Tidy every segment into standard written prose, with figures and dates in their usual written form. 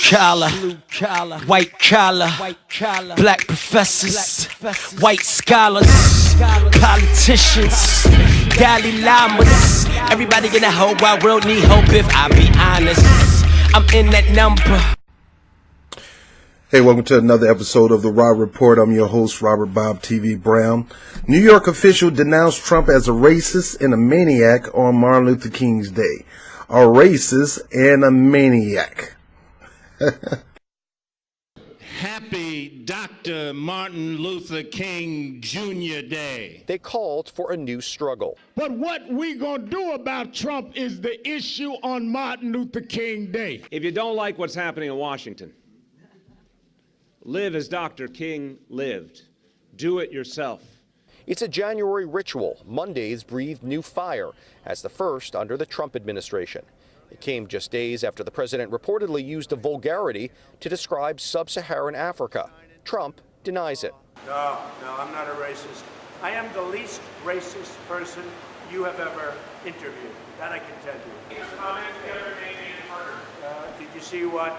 collar, white collar, black professors, white scholars, politicians, Dalai Lamas. Everybody in the whole wide world need hope if I be honest. I'm in that number. Hey, welcome to another episode of the Raw Report. I'm your host, Robert Bob TV Brown. New York official denounced Trump as a racist and a maniac on Martin Luther King's Day. A racist and a maniac. Happy Dr. Martin Luther King Jr. Day. They called for a new struggle. But what we gonna do about Trump is the issue on Martin Luther King Day. If you don't like what's happening in Washington, live as Dr. King lived. Do it yourself. It's a January ritual. Mondays breathed new fire as the first under the Trump administration. It came just days after the president reportedly used a vulgarity to describe sub-Saharan Africa. Trump denies it. No, I'm not a racist. I am the least racist person you have ever interviewed. That I can tell you. Did you see what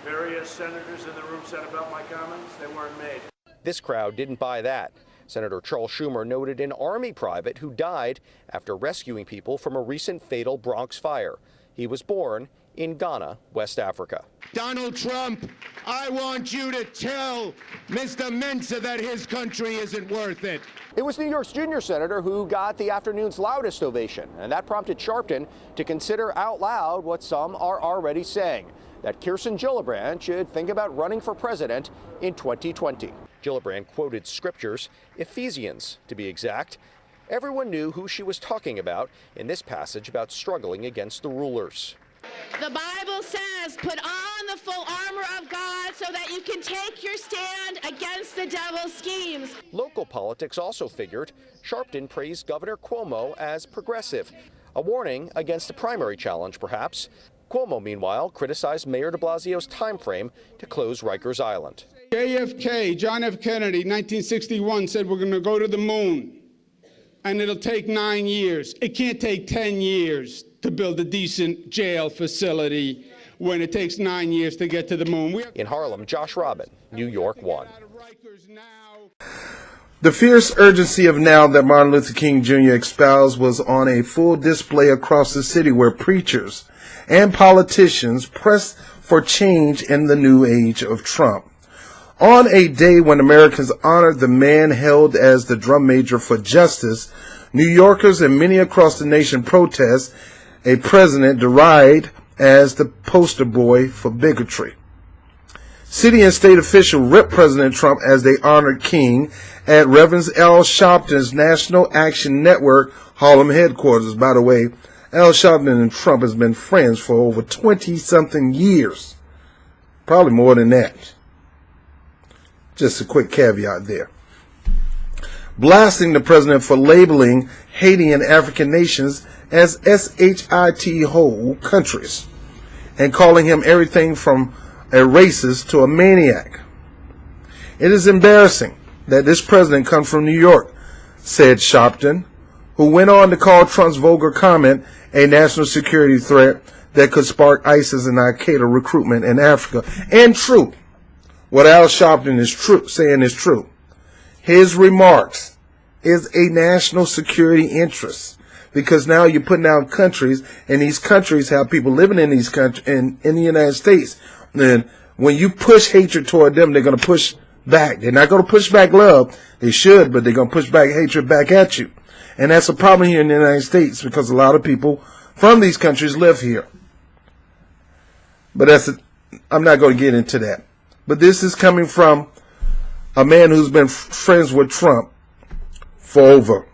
various senators in the room said about my comments? They weren't made. This crowd didn't buy that. Senator Charles Schumer noted an Army private who died after rescuing people from a recent fatal Bronx fire. He was born in Ghana, West Africa. Donald Trump, I want you to tell Mr. Mensa that his country isn't worth it. It was New York's junior senator who got the afternoon's loudest ovation, and that prompted Sharpton to consider out loud what some are already saying, that Kirsten Gillibrand should think about running for president in 2020. Gillibrand quoted scriptures, Ephesians to be exact. Everyone knew who she was talking about in this passage about struggling against the rulers. The Bible says, put on the full armor of God so that you can take your stand against the devil's schemes. Local politics also figured. Sharpton praised Governor Cuomo as progressive, a warning against a primary challenge, perhaps. Cuomo, meanwhile, criticized Mayor de Blasio's time frame to close Rikers Island. JFK, John F. Kennedy, 1961, said we're going to go to the moon, and it'll take 9 years. It can't take 10 years to build a decent jail facility when it takes 9 years to get to the moon. In Harlem, Josh Robin, New York 1. The fierce urgency of now that Martin Luther King Jr. espoused was on a full display across the city where preachers and politicians pressed for change in the new age of Trump. On a day when Americans honored the man held as the drum major for justice, New Yorkers and many across the nation protest a president derided as the poster boy for bigotry. City and state officials ripped President Trump as they honored King at Reverend Al Sharpton's National Action Network Harlem headquarters. By the way, Al Sharpton and Trump has been friends for over 20-something years. Probably more than that. Just a quick caveat there. Blasting the president for labeling Haiti and African nations as SHIT whole countries and calling him everything from a racist to a maniac. It is embarrassing that this president comes from New York, said Sharpton, who went on to call Trump's vulgar comment a national security threat that could spark ISIS and Al-Qaeda recruitment in Africa. And true. What Al Sharpton is saying is true. His remarks is a national security interest because now you're putting out countries, and these countries have people living in these countries in the United States. And when you push hatred toward them, they're going to push back. They're not going to push back love. They should, but they're going to push back hatred back at you. And that's a problem here in the United States because a lot of people from these countries live here. But I'm not going to get into that. But this is coming from a man who's been friends with Trump for over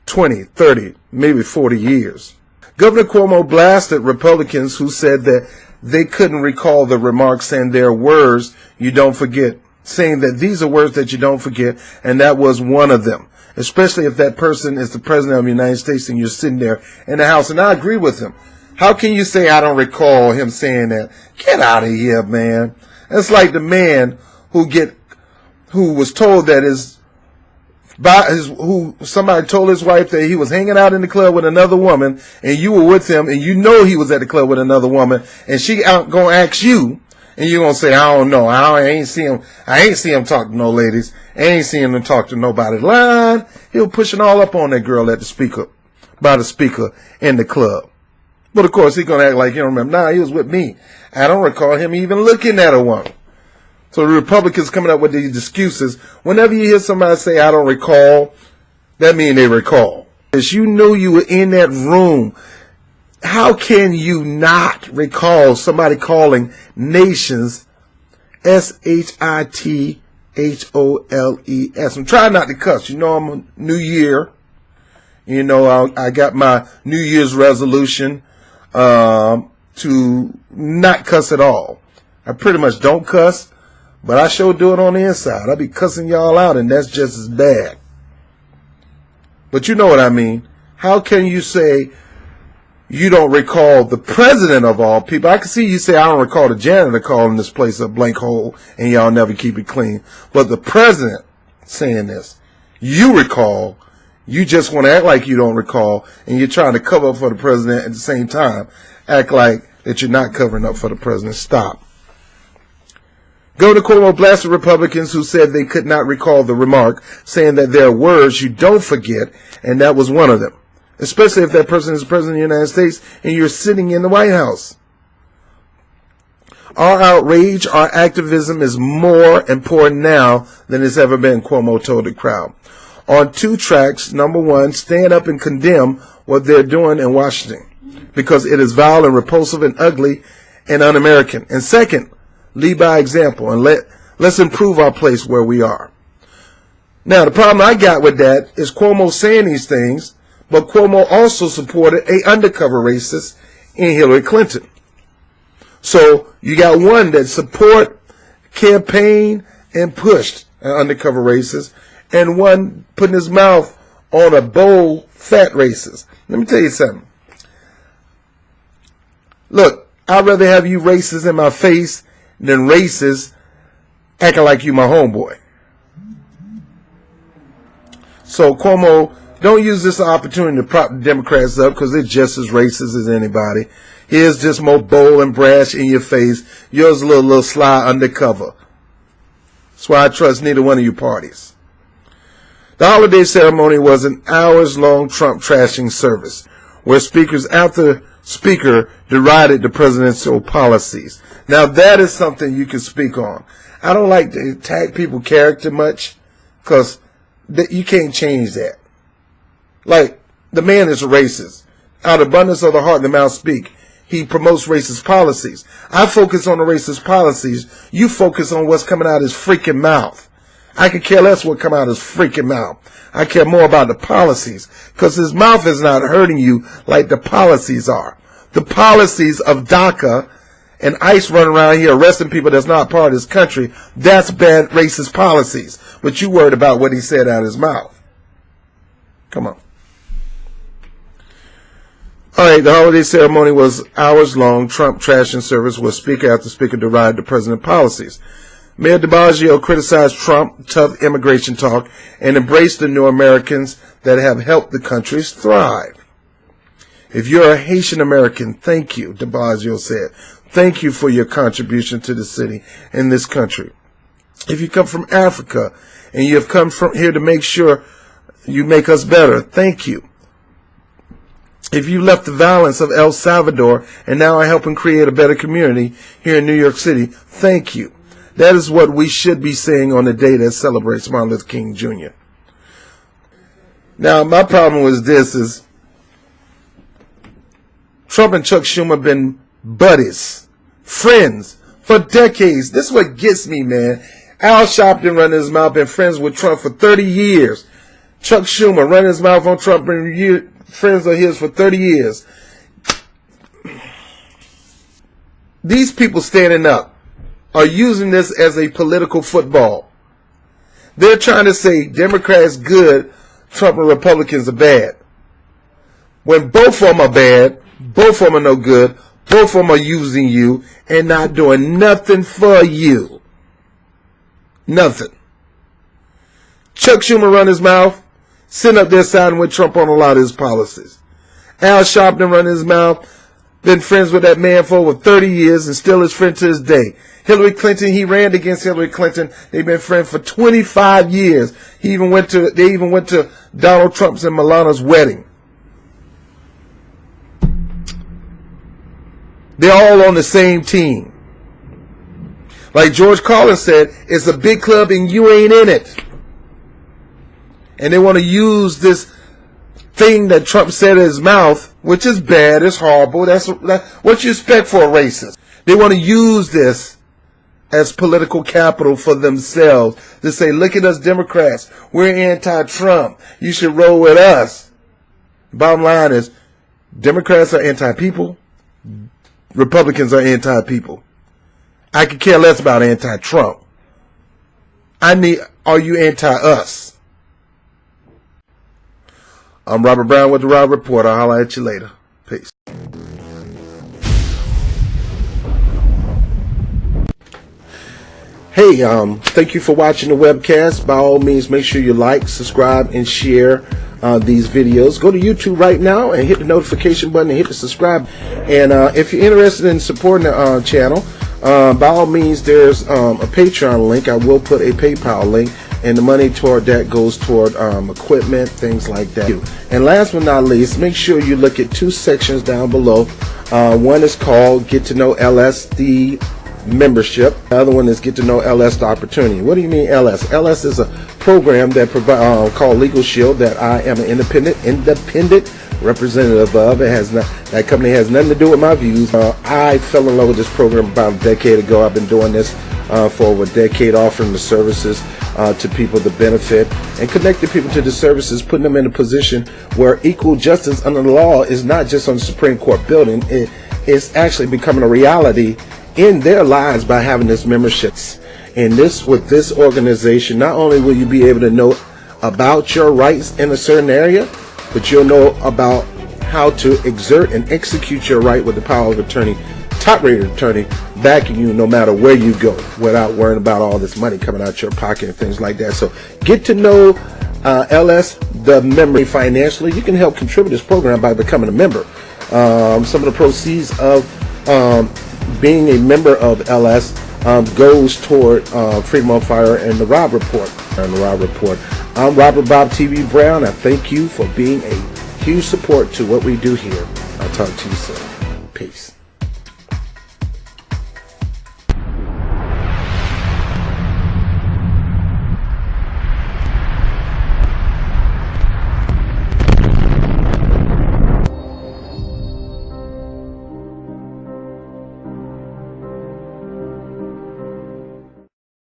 20, 30, maybe 40 years. Governor Cuomo blasted Republicans who said that they couldn't recall the remarks, saying they're words you don't forget, saying that these are words that you don't forget, and that was one of them, especially if that person is the president of the United States and you're sitting there in the House. And I agree with him. How can you say I don't recall him saying that? Get out of here, man. That's like the man who was told that somebody told his wife that he was hanging out in the club with another woman, and you were with him, and you know he was at the club with another woman, and she gonna ask you, And you're going to say, I don't know. I ain't see him talk to no ladies. I ain't seen him talk to nobody. Line. He was pushing all up on that girl at the speaker, by the speaker in the club. But of course, he's going to act like he don't remember. Nah, he was with me. I don't recall him even looking at a woman. So the Republicans coming up with these excuses. Whenever you hear somebody say, I don't recall, that means they recall. If you knew you were in that room, how can you not recall somebody calling nations SHITHOLES? I'm trying not to cuss. You know, I'm a new year. You know, I got my New Year's resolution to not cuss at all. I pretty much don't cuss, but I sure do it on the inside. I be cussing y'all out, and that's just as bad. But you know what I mean. How can you say you don't recall the president of all people? I can see you say, I don't recall the janitor calling this place a blank hole and y'all never keep it clean. But the president saying this, you recall, you just want to act like you don't recall, and you're trying to cover up for the president at the same time. Act like that you're not covering up for the president. Stop. Governor Cuomo blasted Republicans who said they could not recall the remark, saying that there are words you don't forget, and that was one of them. Especially if that person is the president of the United States and you're sitting in the White House. Our outrage, our activism is more important now than it's ever been, Cuomo told the crowd. On 2 tracks, number 1, stand up and condemn what they're doing in Washington, because it is vile and repulsive and ugly and un-American. And second, lead by example and let's improve our place where we are. Now, the problem I got with that is Cuomo saying these things, but Cuomo also supported an undercover racist in Hillary Clinton. So you got one that support, campaigned, and pushed an undercover racist, and one putting his mouth on a bold, fat racist. Let me tell you something. Look, I'd rather have you racist in my face than racist acting like you my homeboy. So Cuomo, don't use this opportunity to prop the Democrats up, because they're just as racist as anybody. His just more bold and brash in your face. Yours a little sly undercover. That's why I trust neither one of you parties. The holiday ceremony was an hours-long Trump trashing service, where speakers after speaker derided the presidential policies. Now that is something you can speak on. I don't like to attack people's character much, because you can't change that. Like, the man is a racist. Out of abundance of the heart, the mouth speak. He promotes racist policies. I focus on the racist policies. You focus on what's coming out of his freaking mouth. I could care less what come out of his freaking mouth. I care more about the policies, because his mouth is not hurting you like the policies are. The policies of DACA and ICE running around here arresting people that's not part of this country, that's bad racist policies. But you worried about what he said out of his mouth. Come on. All right, the holiday ceremony was hours-long Trump trashing service where speaker after speaker derided the president's policies. Mayor de Blasio criticized Trump's tough immigration talk and embraced the new Americans that have helped the country thrive. If you're a Haitian American, thank you, de Blasio said. Thank you for your contribution to the city and this country. If you come from Africa and you have come from here to make sure you make us better, thank you. If you left the violence of El Salvador and now are helping create a better community here in New York City, thank you. That is what we should be saying on the day that celebrates Martin Luther King Jr. Now, my problem with this is Trump and Chuck Schumer have been buddies, friends, for decades. This is what gets me, man. Al Sharpton running his mouth, been friends with Trump for 30 years. Chuck Schumer running his mouth on Trump, been friends of his for 30 years. These people standing up are using this as a political football. They're trying to say Democrats good, Trump and Republicans are bad. When both of them are bad, both of them are no good, both of them are using you and not doing nothing for you. Nothing. Chuck Schumer run his mouth, sitting up there siding with Trump on a lot of his policies. Al Sharpton run his mouth, Been friends with that man for over 30 years and still is friend to this day. Hillary Clinton, he ran against Hillary Clinton. They've been friends for 25 years. They even went to Donald Trump's and Melania's wedding. They're all on the same team. Like George Carlin said, it's a big club and you ain't in it. And they want to use this thing that Trump said in his mouth, which is bad, it's horrible. That's what you expect for a racist. They want to use this as political capital for themselves to say, look at us Democrats, we're anti-Trump, you should roll with us. Bottom line is, Democrats are anti-people, Republicans are anti-people. I could care less about anti-Trump. Are you anti-us? I'm Robert Brown with the Rob Report. I'll holler at you later. Peace. Hey, thank you for watching the webcast. By all means, make sure you like, subscribe, and share these videos. Go to YouTube right now and hit the notification button and hit the subscribe. And if you're interested in supporting the channel, by all means, there's a Patreon link. I will put a PayPal link, and the money toward that goes toward equipment, things like that. And last but not least, make sure you look at two sections down below. One is called Get to Know LS, the membership. The other one is Get to Know LS, the opportunity. What do you mean LS? LS is a program that called Legal Shield that I am an independent representative of. That company has nothing to do with my views. I fell in love with this program about a decade ago. I've been doing this for over a decade, offering the services to people to benefit and connecting people to the services, putting them in a position where equal justice under the law is not just on the Supreme Court building. It's actually becoming a reality in their lives by having this memberships. And with this organization, not only will you be able to know about your rights in a certain area, but you'll know about how to exert and execute your right with the power of attorney, top-rated attorney, backing you no matter where you go, without worrying about all this money coming out your pocket and things like that. So get to know LS, the member, financially. You can help contribute this program by becoming a member. Some of the proceeds of being a member of LS goes toward Freedom on Fire and the Rob Report. I'm Robert Bob TV Brown. I thank you for being a huge support to what we do here. I'll talk to you soon. Peace.